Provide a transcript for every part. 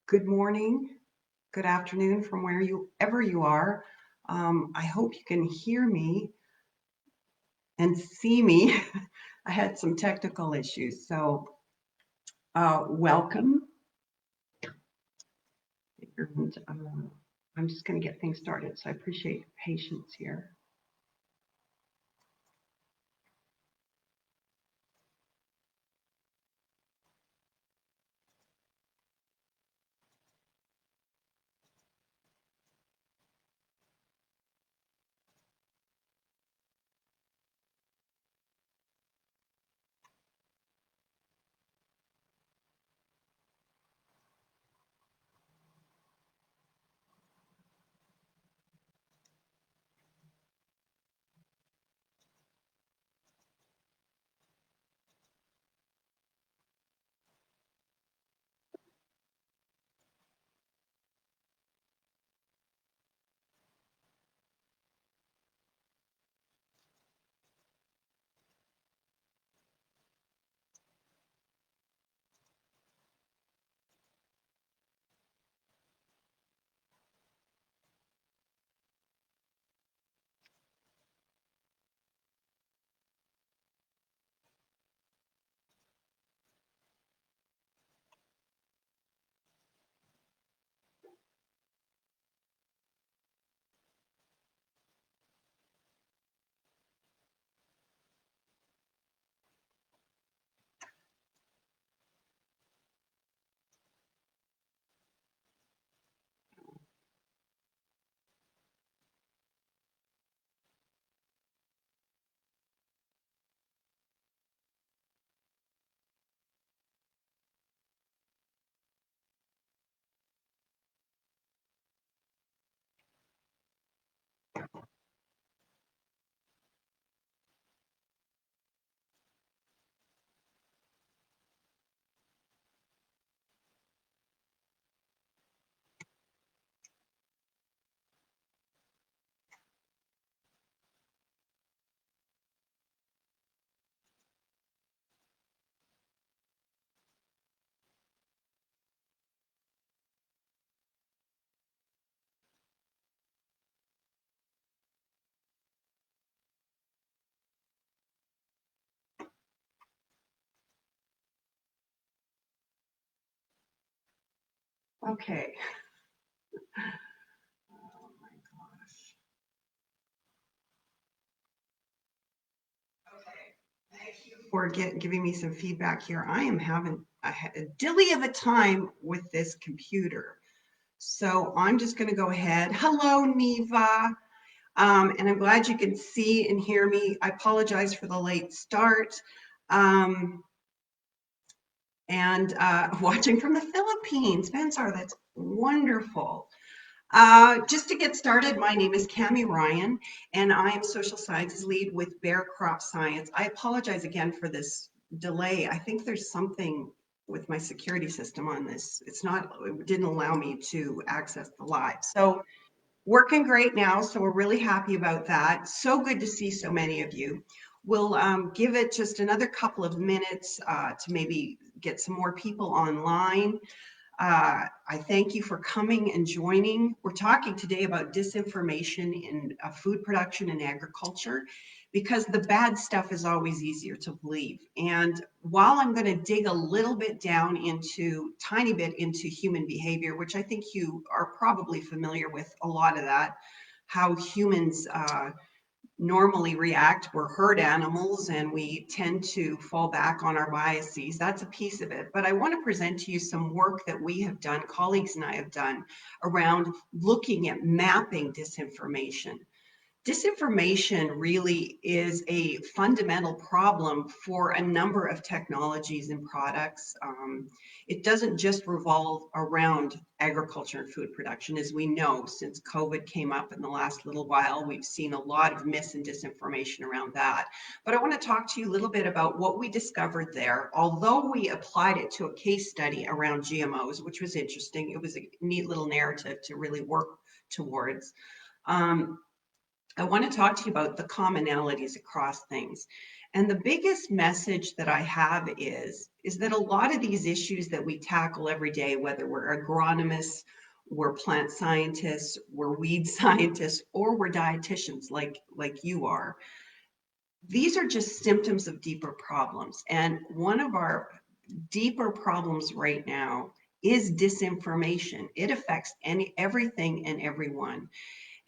Good morning, good afternoon from wherever you are. I hope you can hear me and see me. I had some technical issues, so welcome. And I'm just going to get things started, so I appreciate your patience here. Okay. Oh my gosh. Okay. Thank you for giving me some feedback here. I am having a dilly of a time with this computer. So I'm just going to go ahead. Hello, Neva. And I'm glad you can see and hear me. I apologize for the late start. Um, and watching from the Philippines, Spencer, that's wonderful. Just to get started, my name is Cami Ryan, and I am social sciences lead with Bear Crop Science. I apologize again for this delay. I think there's something with my security system on this. It didn't allow me to access the live. So working great now, so we're really happy about that. So good to see so many of you. We'll give it just another couple of minutes to maybe get some more people online. I thank you for coming and joining. We're talking today about disinformation in food production and agriculture because the bad stuff is always easier to believe. And while I'm going to dig a little bit down tiny bit into human behavior, which I think you are probably familiar with a lot of that, how humans normally react. We're herd animals and we tend to fall back on our biases. That's a piece of it. But I want to present to you some work that we have done, colleagues and I have done, around looking at mapping disinformation. Disinformation really is a fundamental problem for a number of technologies and products. It doesn't just revolve around agriculture and food production. As we know, since COVID came up in the last little while, we've seen a lot of mis and disinformation around that. But I want to talk to you a little bit about what we discovered there. Although we applied it to a case study around GMOs, which was interesting, it was a neat little narrative to really work towards. Um, I want to talk to you about the commonalities across things. And the biggest message that I have is that a lot of these issues that we tackle every day, whether we're agronomists, we're plant scientists, we're weed scientists, or we're dietitians like you are, these are just symptoms of deeper problems. And one of our deeper problems right now is disinformation. It affects everything and everyone.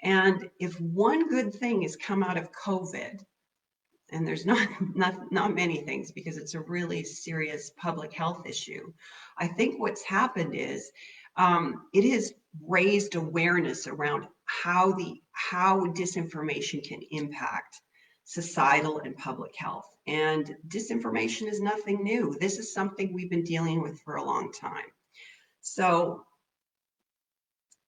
And if one good thing has come out of COVID, and there's not many things because it's a really serious public health issue, I think what's happened is it has raised awareness around how disinformation can impact societal and public health. And disinformation is nothing new. This is something we've been dealing with for a long time. So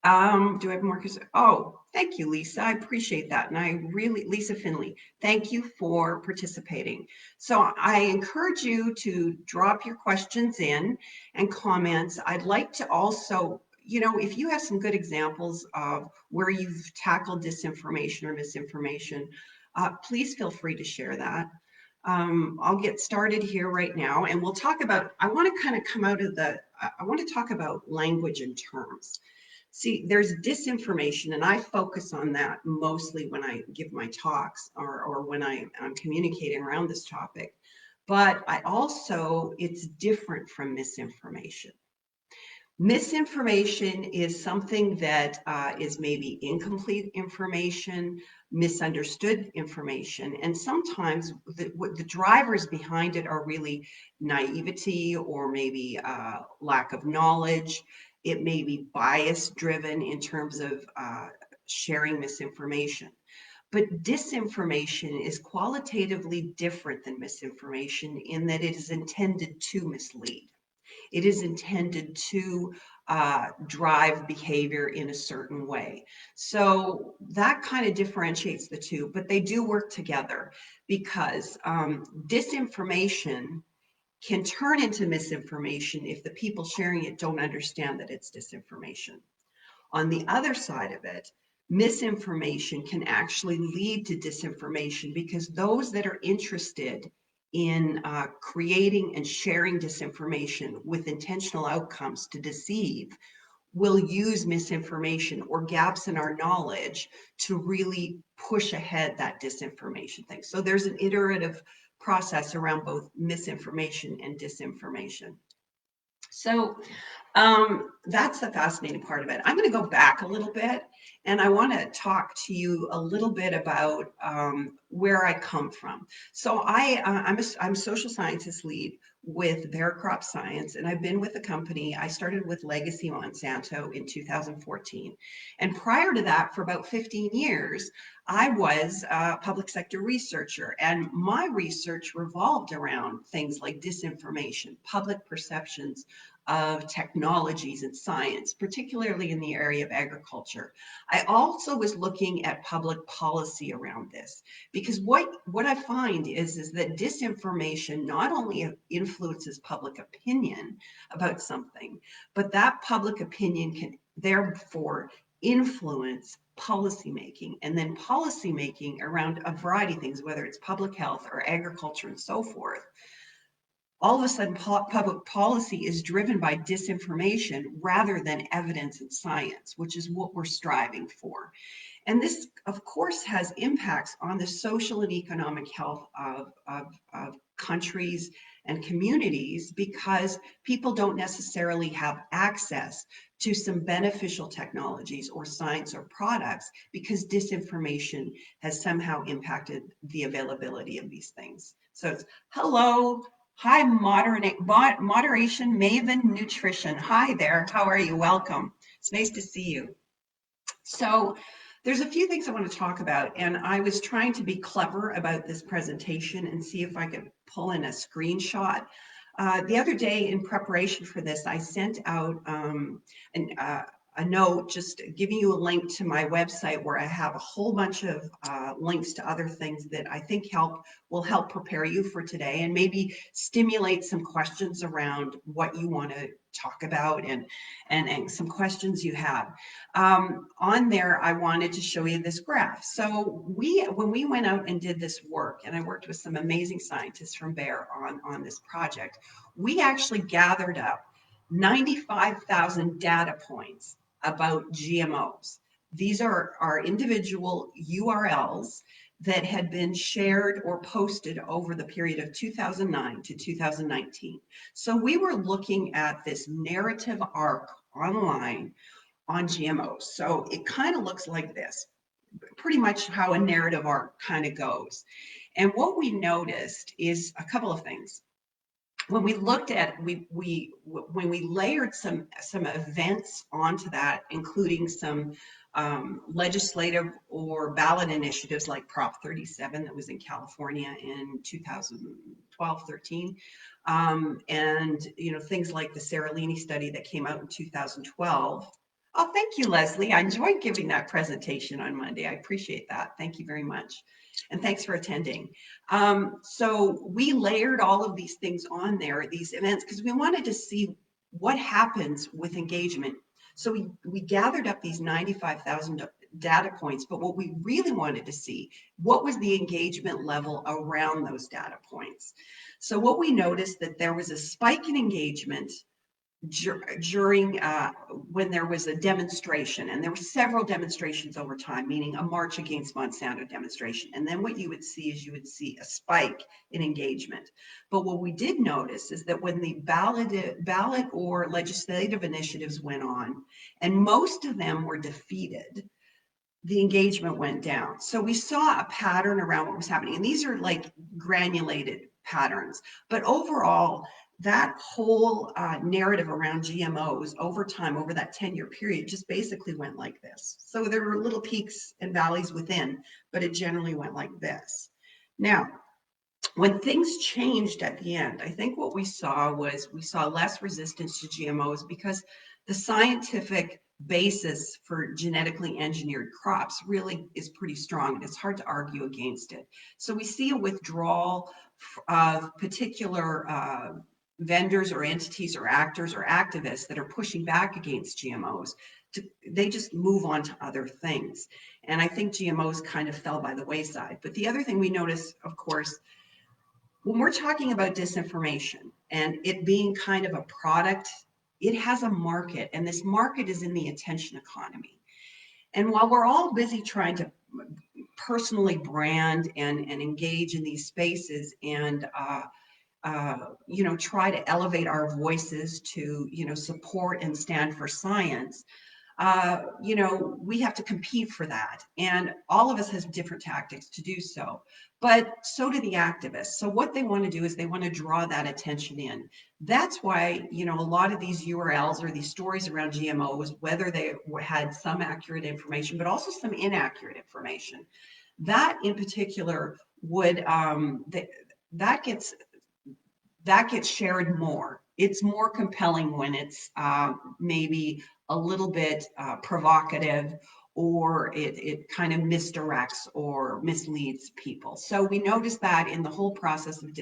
do I have more? Oh, thank you, Lisa. I appreciate that. And I really, Lisa Finley, thank you for participating. So I encourage you to drop your questions in and comments. I'd like to also, if you have some good examples of where you've tackled disinformation or misinformation, please feel free to share that. I'll get started here right now and we'll talk about, I want to kind of come out of I want to talk about language and terms. See, there's disinformation, and I focus on that mostly when I give my talks or when I'm communicating around this topic. But it's different from misinformation. Misinformation is something that is maybe incomplete information, misunderstood information, and sometimes the drivers behind it are really naivety or maybe lack of knowledge. It may be bias driven in terms of sharing misinformation. But disinformation is qualitatively different than misinformation in that it is intended to mislead. It is intended to drive behavior in a certain way. So that kind of differentiates the two, but they do work together because disinformation can turn into misinformation if the people sharing it don't understand that it's disinformation. On the other side of it, misinformation can actually lead to disinformation because those that are interested in creating and sharing disinformation with intentional outcomes to deceive will use misinformation or gaps in our knowledge to really push ahead that disinformation thing. So there's an iterative process around both misinformation and disinformation. So that's the fascinating part of it. I'm going to go back a little bit and I want to talk to you a little bit about where I come from. So I'm social scientist lead with Bear Crop Science, and I've been with the company. I started with Legacy Monsanto in 2014. And prior to that, for about 15 years, I was a public sector researcher, and my research revolved around things like disinformation, public perceptions of technologies and science, particularly in the area of agriculture. I also was looking at public policy around this because what I find is that disinformation not only influences public opinion about something, but that public opinion can therefore influence policymaking, and then policymaking around a variety of things, whether it's public health or agriculture and so forth. All of a sudden, public policy is driven by disinformation rather than evidence and science, which is what we're striving for. And this, of course, has impacts on the social and economic health of countries and communities because people don't necessarily have access to some beneficial technologies or science or products because disinformation has somehow impacted the availability of these things. So it's hello. Hi, Moderation Maven Nutrition. Hi there. How are you? Welcome. It's nice to see you. So there's a few things I want to talk about, and I was trying to be clever about this presentation and see if I could pull in a screenshot. The other day in preparation for this, I sent out a note just giving you a link to my website where I have a whole bunch of links to other things that I think will help prepare you for today and maybe stimulate some questions around what you want to talk about and some questions you have. On there, I wanted to show you this graph. So when we went out and did this work, and I worked with some amazing scientists from Bayer on this project, we actually gathered up 95,000 data points about GMOs. These are our individual URLs that had been shared or posted over the period of 2009 to 2019. So we were looking at this narrative arc online on GMOs. So it kind of looks like this, pretty much how a narrative arc kind of goes. And what we noticed is a couple of things. When we looked at when we layered some events onto that, including some legislative or ballot initiatives like Prop 37 that was in California in 2012-13, and things like the Seralini study that came out in 2012. Oh, thank you, Leslie. I enjoyed giving that presentation on Monday. I appreciate that. Thank you very much. And thanks for attending. So we layered all of these things on there, these events, because we wanted to see what happens with engagement. So we gathered up these 95,000 data points, but what we really wanted to see, what was the engagement level around those data points? So what we noticed that there was a spike in engagement during when there was a demonstration, and there were several demonstrations over time, meaning a march against Monsanto demonstration. And then what you would see is a spike in engagement. But what we did notice is that when the ballot or legislative initiatives went on, and most of them were defeated, the engagement went down. So we saw a pattern around what was happening. And these are like granulated patterns. But overall, that whole narrative around GMOs over time, over that 10-year period, just basically went like this. So there were little peaks and valleys within, but it generally went like this. Now, when things changed at the end, I think what we saw less resistance to GMOs because the scientific basis for genetically engineered crops really is pretty strong, and it's hard to argue against it. So we see a withdrawal of particular vendors or entities or actors or activists that are pushing back against GMOs. They just move on to other things. And I think GMOs kind of fell by the wayside. But the other thing we notice, of course, when we're talking about disinformation and it being kind of a product, it has a market, and this market is in the attention economy. And while we're all busy trying to personally brand and engage in these spaces and try to elevate our voices to, support and stand for science, we have to compete for that. And all of us has different tactics to do so, but so do the activists. So what they want to do is they want to draw that attention in. That's why, a lot of these URLs or these stories around GMOs, whether they had some accurate information, but also some inaccurate information, that in particular would, that gets shared more. It's more compelling when it's maybe a little bit provocative, or it kind of misdirects or misleads people. So we noticed that in the whole process of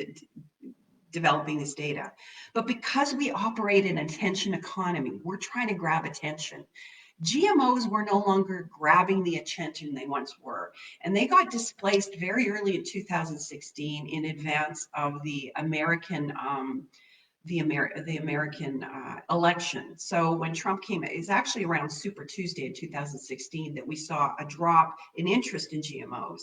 developing this data. But because we operate in an attention economy, we're trying to grab attention. GMOs were no longer grabbing the attention they once were, and they got displaced very early in 2016 in advance of the American election. So when Trump came, it was actually around Super Tuesday in 2016 that we saw a drop in interest in GMOs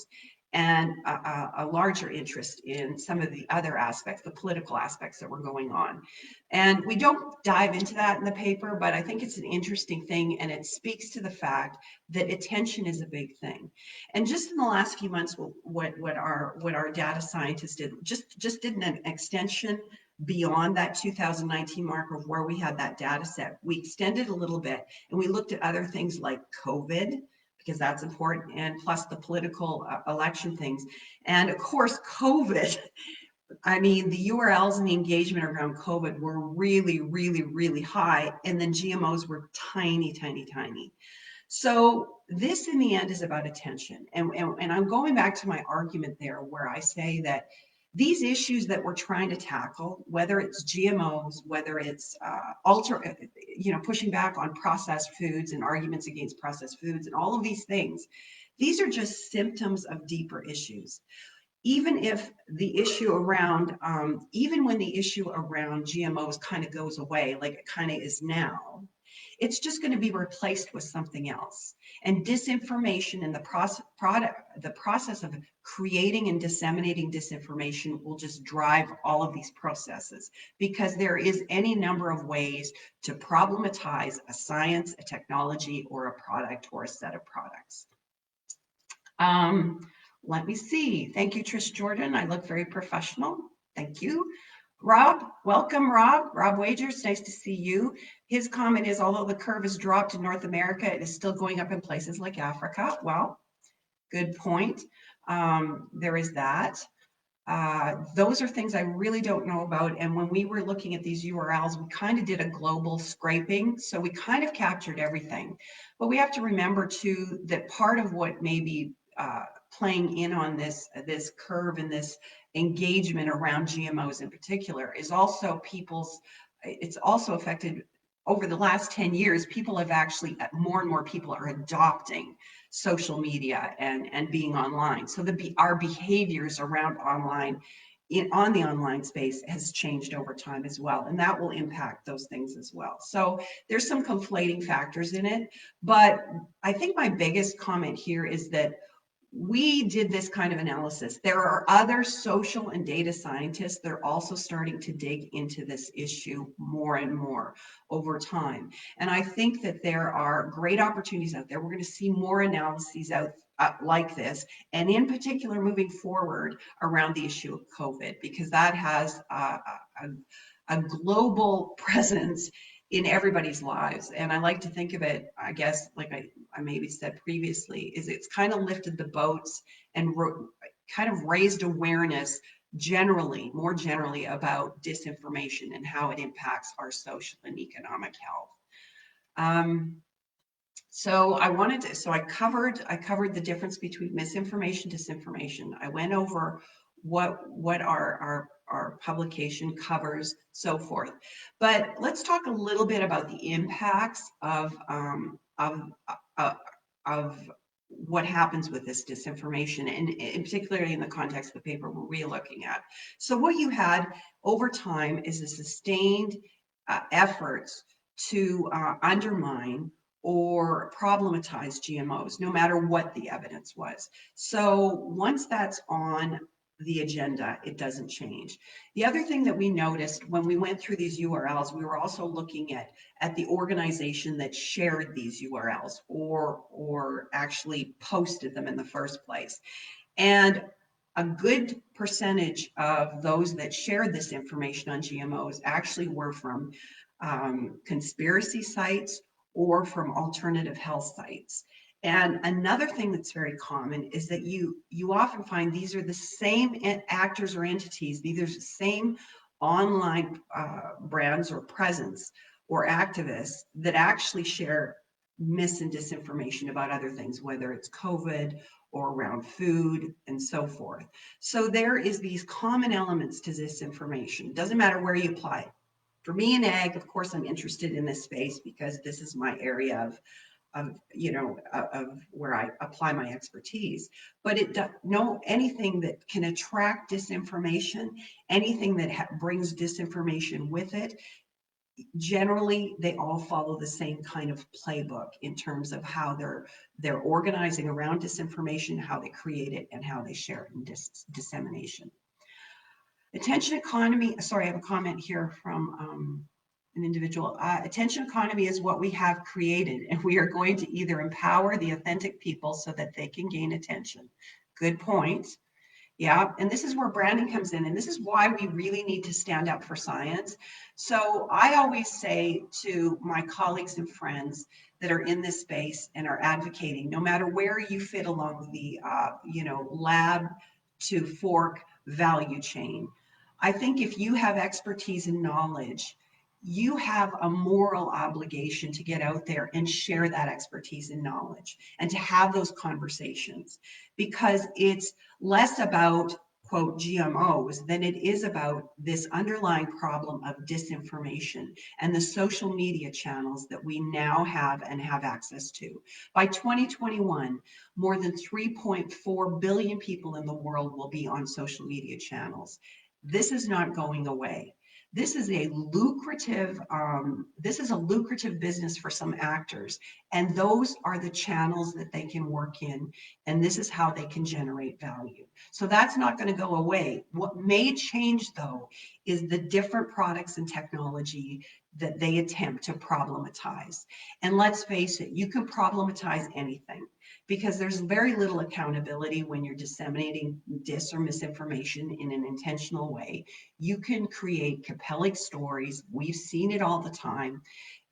and a larger interest in some of the other aspects, the political aspects that were going on. And we don't dive into that in the paper, but I think it's an interesting thing, and it speaks to the fact that attention is a big thing. And just in the last few months, what our data scientists did, just did an extension beyond that 2019 mark of where we had that data set. We extended a little bit, and we looked at other things like COVID, because that's important, and plus the political election things. And of course, COVID I mean, the URLs and the engagement around COVID were really, really, really high, and then GMOs were tiny, tiny, tiny. So this in the end is about attention. And I'm going back to my argument there where I say that these issues that we're trying to tackle, whether it's GMOs, whether it's pushing back on processed foods and arguments against processed foods and all of these things, these are just symptoms of deeper issues. Even if the issue around, even when the issue around GMOs kind of goes away, like it kind of is now, it's just going to be replaced with something else. And disinformation and the process of creating and disseminating disinformation will just drive all of these processes because there is any number of ways to problematize a science, a technology, or a product or a set of products. Um, Let me see. Thank you, Trish Jordan. I look very professional. Thank you. Rob, welcome, Rob. Rob Wagers, nice to see you. His comment is, although the curve has dropped in North America, it is still going up in places like Africa. Well, good point. There is that. Those are things I really don't know about. And when we were looking at these URLs, we kind of did a global scraping. So we kind of captured everything. But we have to remember too, that part of what may be playing in on this curve and this engagement around GMOs in particular is also it's also affected over the last 10 years, people have actually, more and more people are adopting social media and being online. So our behaviors around online, on the online space has changed over time as well. And that will impact those things as well. So there's some conflating factors in it. But I think my biggest comment here is that we did this kind of analysis. There are other social and data scientists that are also starting to dig into this issue more and more over time. And I think that there are great opportunities out there. We're going to see more analyses out like this, and in particular moving forward around the issue of COVID, because that has a global presence in everybody's lives. And I like to think of it, I guess, like I maybe said previously, is it's kind of lifted the boats and kind of raised awareness more generally about disinformation and how it impacts our social and economic health. So I covered the difference between misinformation, disinformation. I went over what our publication covers, so forth. But let's talk a little bit about the impacts of what happens with this disinformation, and in particularly in the context of the paper we're looking at. So what you had over time is a sustained efforts to undermine or problematize GMOs, no matter what the evidence was. So once that's on the agenda, it doesn't change. The other thing that we noticed when we went through these URLs, we were also looking at the organization that shared these URLs or actually posted them in the first place. And a good percentage of those that shared this information on GMOs actually were from conspiracy sites or from alternative health sites. And another thing that's very common is that you often find these are the same actors or entities, these are the same online brands or presence or activists that actually share mis and disinformation about other things, whether it's COVID or around food and so forth. So there is these common elements to disinformation. Doesn't matter where you apply it. For me in ag, of course, I'm interested in this space because this is my area of where I apply my expertise. But anything that can attract disinformation, anything that brings disinformation with it, generally they all follow the same kind of playbook in terms of how they're organizing around disinformation, how they create it, and how they share it in dissemination. Attention economy, sorry, I have a comment here from an individual. Attention economy is what we have created, and we are going to either empower the authentic people so that they can gain attention. Good point. Yeah, and this is where branding comes in, and this is why we really need to stand up for science. So I always say to my colleagues and friends that are in this space and are advocating, no matter where you fit along the lab to fork value chain, I think if you have expertise and knowledge, you have a moral obligation to get out there and share that expertise and knowledge and to have those conversations, because it's less about quote GMOs than it is about this underlying problem of disinformation and the social media channels that we now have and have access to. By 2021, more than 3.4 billion people in the world will be on social media channels. This is not going away. This is a lucrative business for some actors, and those are the channels that they can work in, and this is how they can generate value. So that's not going to go away. What may change, though, is the different products and technology that they attempt to problematize. And let's face it, you can problematize anything, because there's very little accountability when you're disseminating dis or misinformation in an intentional way. You can create compelling stories. We've seen it all the time,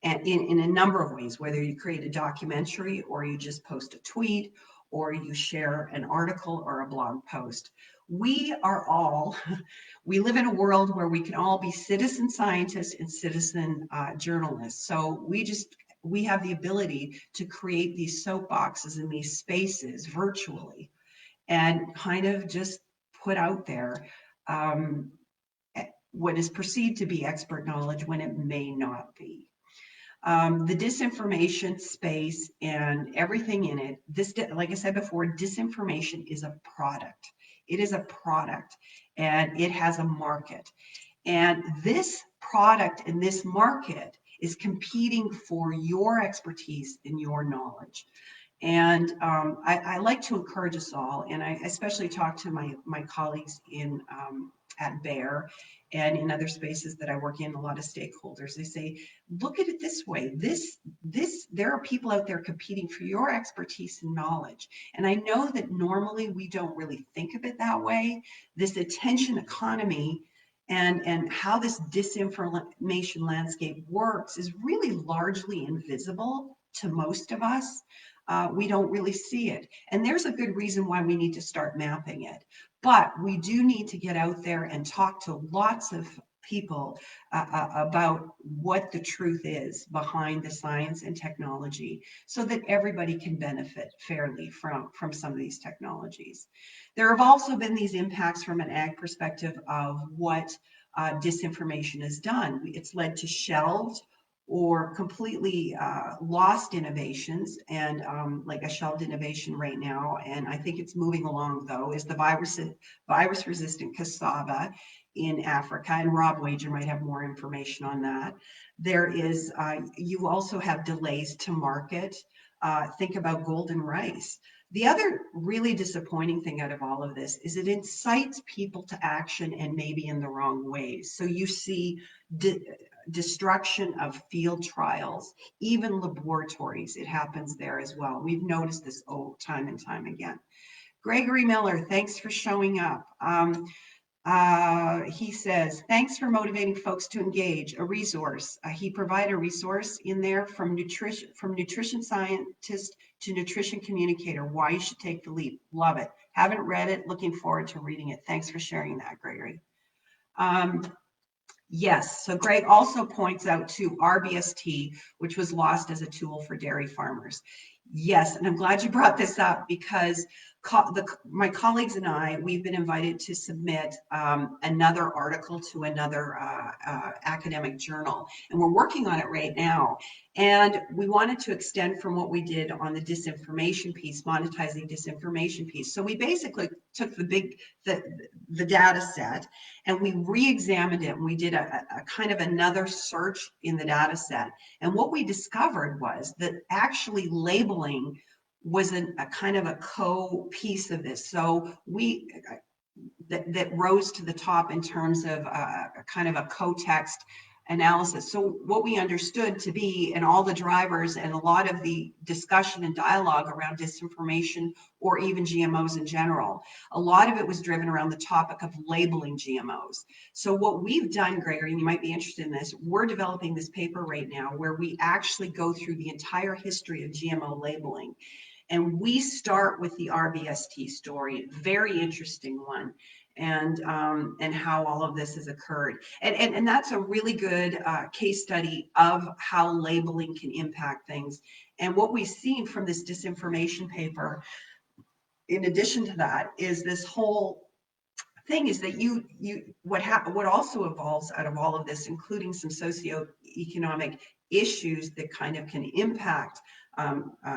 and in a number of ways, whether you create a documentary or you just post a tweet or you share an article or a blog post. We are all, we live in a world where we can all be citizen scientists and citizen journalists. So we have the ability to create these soapboxes in these spaces virtually and kind of just put out there what is perceived to be expert knowledge when it may not be. The disinformation space and everything in it, like I said before, disinformation is a product. It is a product and it has a market. And this product and this market is competing for your expertise and your knowledge. And I like to encourage us all, and I especially talk to my colleagues at Bayer and in other spaces that I work in, a lot of stakeholders. They say, look at it this way. There are people out there competing for your expertise and knowledge. And I know that normally we don't really think of it that way. This attention economy and how this disinformation landscape works is really largely invisible to most of us. We don't really see it. And there's a good reason why we need to start mapping it. But we do need to get out there and talk to lots of people about what the truth is behind the science and technology so that everybody can benefit fairly from some of these technologies. There have also been these impacts from an ag perspective of what disinformation has done. It's led to shelved or completely lost innovations, and like a shelved innovation right now, and I think it's moving along though, is the virus-resistant cassava in Africa, and Rob Wager might have more information on that. There is, you also have delays to market. Think about golden rice. The other really disappointing thing out of all of this is it incites people to action and maybe in the wrong ways. So you see destruction of field trials, even laboratories, it happens there as well. We've noticed this time and time again. Gregory Miller, thanks for showing up. He says, thanks for motivating folks to engage. A resource. He provided a resource in there from nutrition scientist to nutrition communicator. Why you should take the leap. Love it. Haven't read it. Looking forward to reading it. Thanks for sharing that, Gregory. Yes, so Greg also points out to RBST, which was lost as a tool for dairy farmers. Yes, and I'm glad you brought this up because my colleagues and I, we've been invited to submit another article to another academic journal, and we're working on it right now. And we wanted to extend from what we did on the disinformation piece, monetizing disinformation piece. So we basically took the data set and we re-examined it, and we did a kind of another search in the data set. And what we discovered was that actually labeling was a kind of a co-piece of this. So that rose to the top in terms of a kind of a co-text analysis. So what we understood to be, and all the drivers and a lot of the discussion and dialogue around disinformation or even GMOs in general, a lot of it was driven around the topic of labeling GMOs. So what we've done, Gregory, and you might be interested in this, we're developing this paper right now where we actually go through the entire history of GMO labeling. And we start with the RBST story, very interesting one. and how all of this has occurred. And that's a really good case study of how labeling can impact things. And what we've seen from this disinformation paper, in addition to that, is this whole thing is that what also evolves out of all of this, including some socioeconomic issues that kind of can impact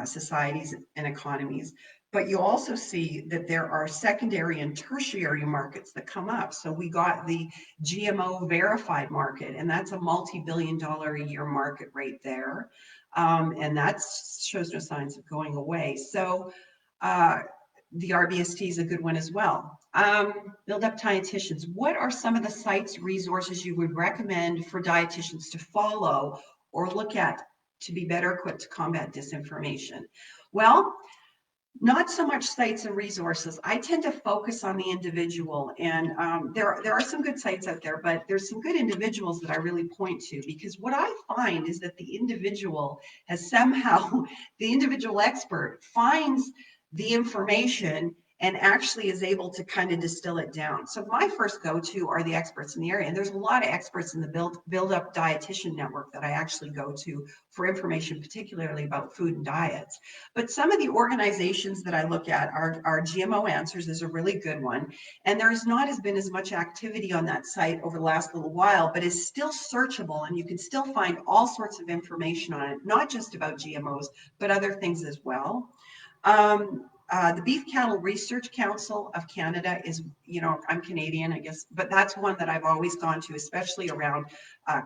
societies and economies. But you also see that there are secondary and tertiary markets that come up. So we got the GMO verified market, and that's a multi-billion-dollar a year market right there. And that shows no signs of going away. So the RBST is a good one as well. Build up dietitians. What are some of the sites, resources you would recommend for dietitians to follow or look at to be better equipped to combat disinformation? Well, not so much sites and resources. I tend to focus on the individual, and there are some good sites out there, but there's some good individuals that I really point to, because what I find is that the individual has somehow, the individual expert finds the information and actually is able to kind of distill it down. So my first go-to are the experts in the area, and there's a lot of experts in the build up dietitian network that I actually go to for information, particularly about food and diets. But some of the organizations that I look at are GMO Answers is a really good one, and there's not been as much activity on that site over the last little while, but is still searchable, and you can still find all sorts of information on it, not just about GMOs, but other things as well. The Beef Cattle Research Council of Canada is, I'm Canadian, I guess, but that's one that I've always gone to, especially around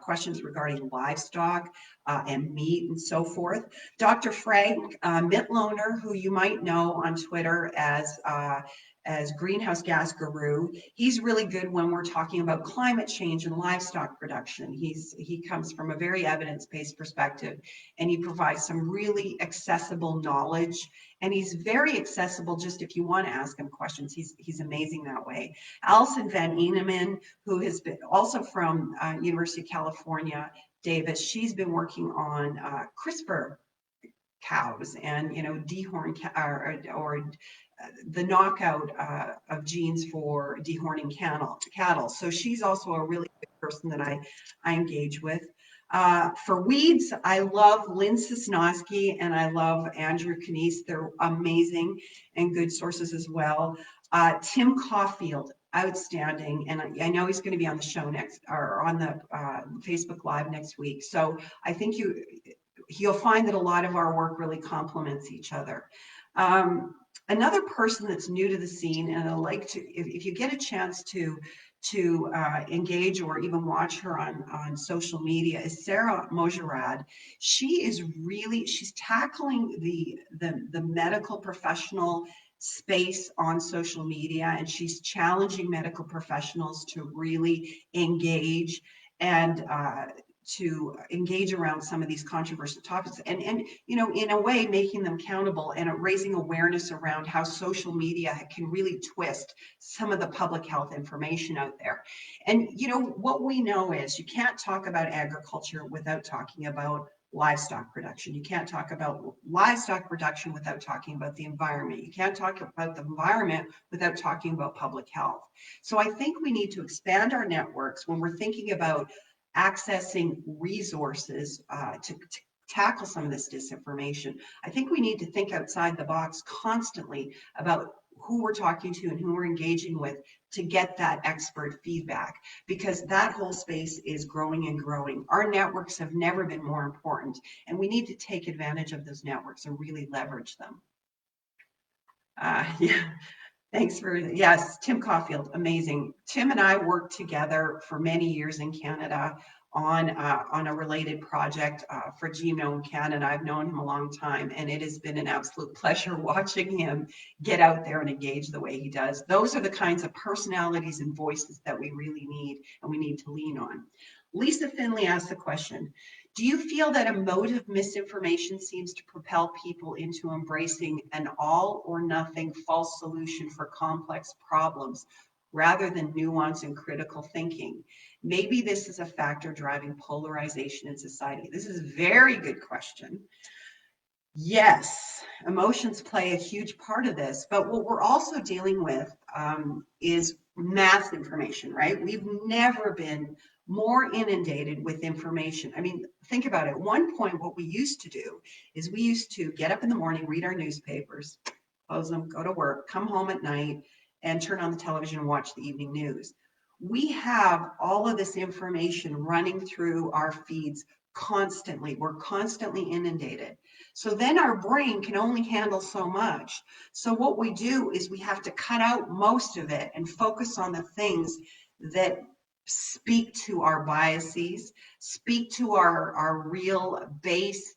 questions regarding livestock and meat and so forth. Dr. Frank Mitloner, who you might know on Twitter as Greenhouse Gas Guru, he's really good when we're talking about climate change and livestock production. He comes from a very evidence-based perspective, and he provides some really accessible knowledge. And he's very accessible just if you want to ask him questions. He's amazing that way. Alison Van Eeneman, who has been also from University of California, Davis, she's been working on CRISPR cows and dehorn or the knockout of genes for dehorning cattle. So she's also a really good person that I engage with. For weeds, I love Lynn Sosnowski and I love Andrew Canese. They're amazing and good sources as well. Tim Caulfield, outstanding. And I know he's going to be on the show next, or on the Facebook Live next week. So I think you'll find that a lot of our work really complements each other. Another person that's new to the scene, and I like to, if you get a chance to engage or even watch her on social media, is Sarah Mojarad. She's tackling the medical professional space on social media, and she's challenging medical professionals to really engage and to engage around some of these controversial topics and in a way making them accountable and raising awareness around how social media can really twist some of the public health information out there. And what we know is you can't talk about agriculture without talking about livestock production. You can't talk about livestock production without talking about the environment. You can't talk about the environment without talking about public health. So I think we need to expand our networks when we're thinking about accessing resources to tackle some of this disinformation. I think we need to think outside the box constantly about who we're talking to and who we're engaging with to get that expert feedback, because that whole space is growing and growing. Our networks have never been more important, and we need to take advantage of those networks and really leverage them. Yeah. Thanks yes, Tim Caulfield, amazing. Tim and I worked together for many years in Canada on a related project for Genome Canada. I've known him a long time, and it has been an absolute pleasure watching him get out there and engage the way he does. Those are the kinds of personalities and voices that we really need, and we need to lean on. Lisa Finley asked the question, do you feel that emotive misinformation seems to propel people into embracing an all or nothing false solution for complex problems rather than nuance and critical thinking? Maybe this is a factor driving polarization in society. This is a very good question. Yes, emotions play a huge part of this, but what we're also dealing with is mass information, right? We've never been more inundated with information. I mean, think about it. At one point, what we used to do is we used to get up in the morning, read our newspapers, close them, go to work, come home at night, and turn on the television and watch the evening news. We have all of this information running through our feeds constantly. We're constantly inundated. So then our brain can only handle so much. So what we do is we have to cut out most of it and focus on the things that speak to our biases, speak to our real base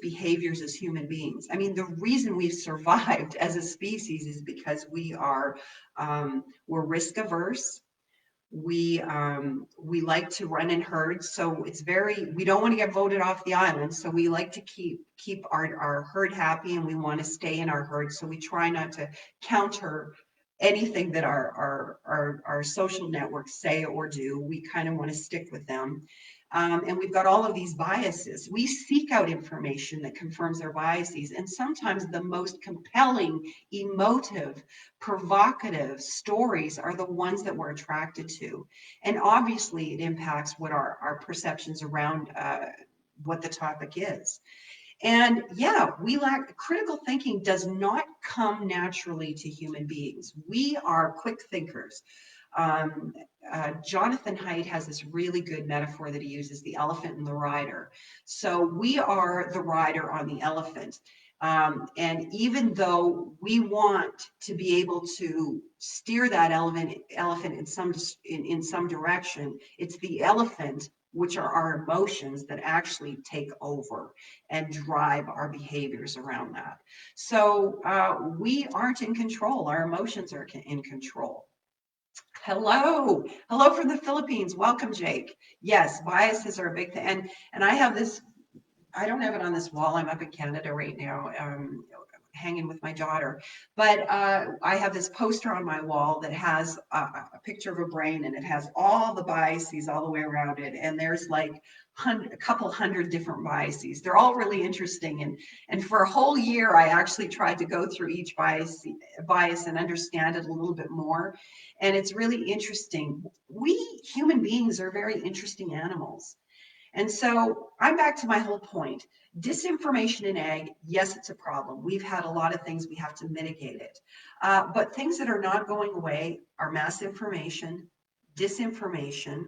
behaviors as human beings. I mean, the reason we've survived as a species is because we're risk averse. We like to run in herds, so we don't want to get voted off the island, so we like to keep our herd happy, and we want to stay in our herd, so we try not to counter anything that our social networks say or do. We kind of want to stick with them. And we've got all of these biases. We seek out information that confirms our biases, and sometimes the most compelling, emotive, provocative stories are the ones that we're attracted to. And obviously, it impacts what our perceptions around what the topic is. And yeah, critical thinking does not come naturally to human beings. We are quick thinkers. Um, Jonathan Haidt has this really good metaphor that he uses, the elephant and the rider. So we are the rider on the elephant. And even though we want to be able to steer that elephant in some direction, it's the elephant, which are our emotions, that actually take over and drive our behaviors around that. So we aren't in control. Our emotions are in control. Hello from the Philippines. Welcome, Jake. Yes, biases are a big thing. And I have this, I don't have it on this wall. I'm up in Canada right now, hanging with my daughter. But I have this poster on my wall that has a picture of a brain, and it has all the biases all the way around it. And there's like a couple hundred different biases. They're all really interesting. And for a whole year, I actually tried to go through each bias and understand it a little bit more. And it's really interesting. We human beings are very interesting animals. And so I'm back to my whole point. Disinformation in ag, yes, it's a problem. We've had a lot of things, we have to mitigate it. But things that are not going away are masinformation, disinformation,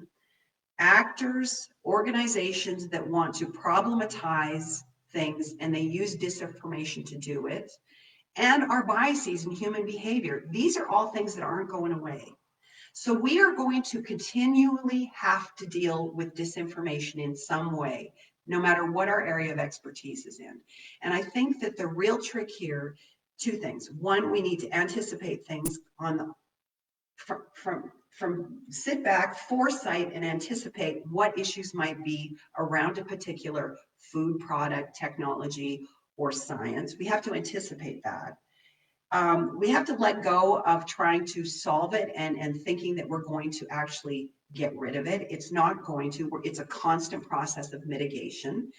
actors, organizations that want to problematize things, and they use disinformation to do it, and our biases in human behavior. These are all things that aren't going away. So we are going to continually have to deal with disinformation in some way, no matter what our area of expertise is in. And I think that the real trick here, two things. One, we need to anticipate things on the from sit back, foresight, and anticipate what issues might be around a particular food product, technology, or science. We have to anticipate that. We have to let go of trying to solve it and thinking that we're going to actually get rid of it. It's not going to. It's a constant process of mitigation.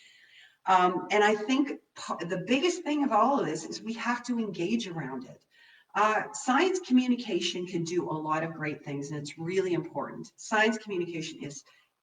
And I think the biggest thing of all of this is we have to engage around it. Science communication can do a lot of great things, and it's really important. Science communication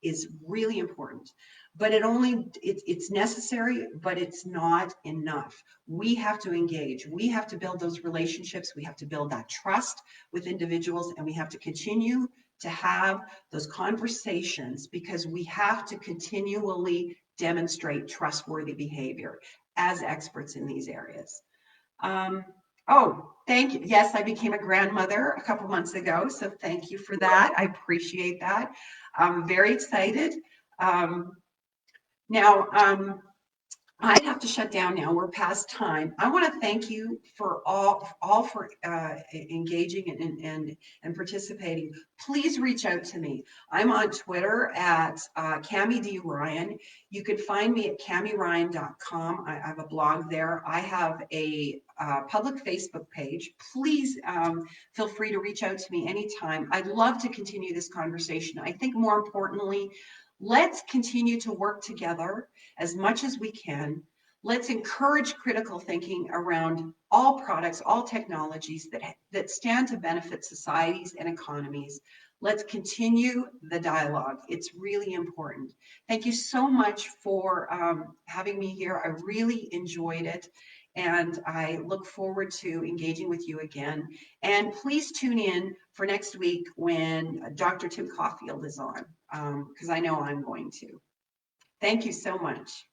is really important, but it's necessary, but it's not enough. We have to engage. We have to build those relationships. We have to build that trust with individuals, and we have to continue to have those conversations, because we have to continually demonstrate trustworthy behavior as experts in these areas. Oh, thank you. Yes, I became a grandmother a couple months ago, so thank you for that. I appreciate that. I'm very excited. Now, I have to shut down now. We're past time. I want to thank you for all for engaging and participating. Please reach out to me. I'm on Twitter at Cami D. Ryan. You can find me at CamiRyan.com. I have a blog there. I have a public Facebook page. Please feel free to reach out to me anytime. I'd love to continue this conversation. I think more importantly, let's continue to work together as much as we can. Let's encourage critical thinking around all products, all technologies that stand to benefit societies and economies. Let's continue the dialogue. It's really important. Thank you so much for having me here. I really enjoyed it, and I look forward to engaging with you again. And please tune in for next week when Dr. Tim Caulfield is on, because I know I'm going to. Thank you so much.